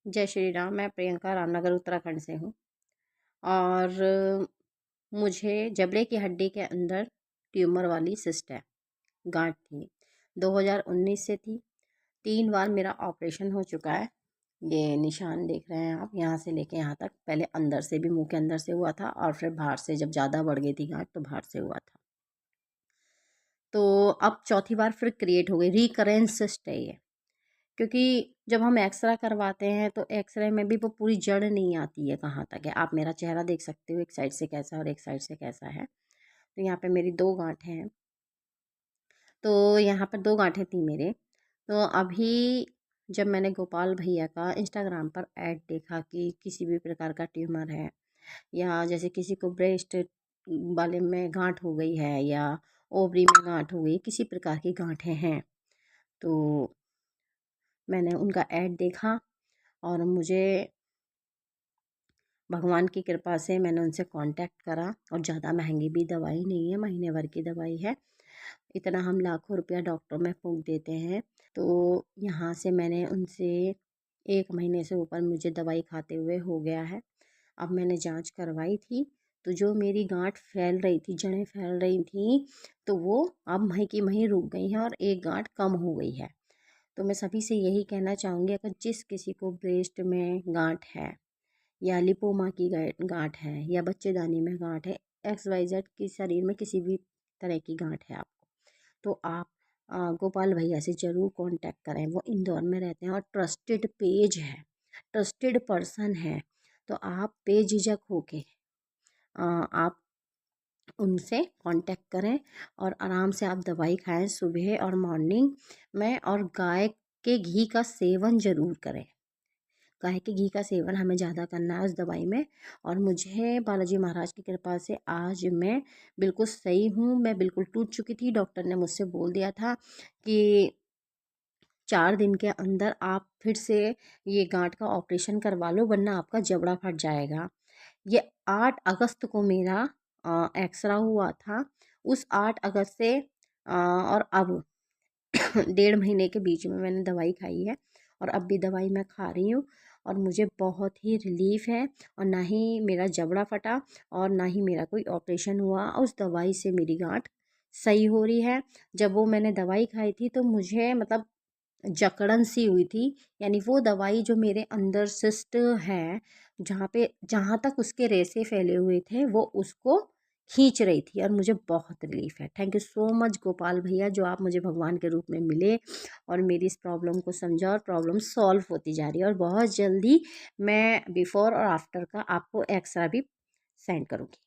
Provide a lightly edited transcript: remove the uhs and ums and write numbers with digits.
जय श्री राम। मैं प्रियंका रामनगर उत्तराखंड से हूँ और मुझे जबड़े की हड्डी के अंदर ट्यूमर वाली सिस्ट है, गांठ थी। 2019 से थी। 3 बार मेरा ऑपरेशन हो चुका है। ये निशान देख रहे हैं आप, यहाँ से लेके यहाँ तक। पहले अंदर से भी, मुंह के अंदर से हुआ था और फिर बाहर से, जब ज़्यादा बढ़ गई थी गांठ तो बाहर से हुआ था। तो अब चौथी बार फिर क्रिएट हो गई, रिकरेंस सिस्ट है ये। क्योंकि जब हम एक्सरा करवाते हैं तो एक्सरे में भी वो पूरी जड़ नहीं आती है कहाँ तक है। आप मेरा चेहरा देख सकते हो, एक साइड से कैसा है और एक साइड से कैसा है। तो यहाँ पे मेरी 2 गांठें हैं। तो यहाँ पर 2 गांठें थी मेरे। तो अभी जब मैंने गोपाल भैया का इंस्टाग्राम पर ऐड देखा कि किसी भी प्रकार का ट्यूमर है, या जैसे किसी को ब्रेस्ट वाले में गांठ हो गई है या ओवरी में गांठ हो गई, किसी प्रकार की गांठें हैं, तो मैंने उनका ऐड देखा और मुझे भगवान की कृपा से मैंने उनसे कांटेक्ट करा। और ज़्यादा महंगी भी दवाई नहीं है, महीने भर की दवाई है। इतना हम लाखों रुपया डॉक्टर में फूंक देते हैं। तो यहाँ से मैंने उनसे 1 महीने से ऊपर मुझे दवाई खाते हुए हो गया है। अब मैंने जांच करवाई थी, तो जो मेरी गांठ फैल रही थी, जड़ें फैल रही थी, तो वो अब मही की मही रुक गई हैं और एक गांठ कम हो गई है। तो मैं सभी से यही कहना चाहूँगी, अगर जिस किसी को ब्रेस्ट में गांठ है या लिपोमा की गांठ है या बच्चेदानी में गांठ है, XYZ की शरीर में किसी भी तरह की गांठ है आपको, तो आप गोपाल भैया से ज़रूर कांटेक्ट करें। वो इंदौर में रहते हैं और ट्रस्टेड पेज है, ट्रस्टेड पर्सन है। तो आप बेझिझक होके आप उनसे कांटेक्ट करें और आराम से आप दवाई खाएं सुबह और मॉर्निंग में। और गाय के घी का सेवन ज़रूर करें। गाय के घी का सेवन हमें ज़्यादा करना है उस दवाई में। और मुझे बालाजी महाराज की कृपा से आज मैं बिल्कुल सही हूँ। मैं बिल्कुल टूट चुकी थी। डॉक्टर ने मुझसे बोल दिया था कि 4 दिन के अंदर आप फिर से ये गांठ का ऑपरेशन करवा लो, वरना आपका जबड़ा फट जाएगा। ये 8 अगस्त को मेरा एक्सरा हुआ था। उस 8 अगस्त से और अब 1.5 महीने के बीच में मैंने दवाई खाई है और अब भी दवाई मैं खा रही हूँ। और मुझे बहुत ही रिलीफ है। और ना ही मेरा जबड़ा फटा और ना ही मेरा कोई ऑपरेशन हुआ। उस दवाई से मेरी गांठ सही हो रही है। जब वो मैंने दवाई खाई थी तो मुझे मतलब जकड़न सी हुई थी। यानी वो दवाई जो मेरे अंदर सिस्ट है, जहाँ तक उसके रेशे फैले हुए थे, वो उसको खींच रही थी और मुझे बहुत रिलीफ है। Thank you so much Gopal भैया, जो आप मुझे भगवान के रूप में मिले और मेरी इस प्रॉब्लम को समझा और प्रॉब्लम सॉल्व होती जा रही है। और बहुत जल्दी मैं बिफोर और आफ्टर का आपको एक्सरा भी सेंड करूँगी।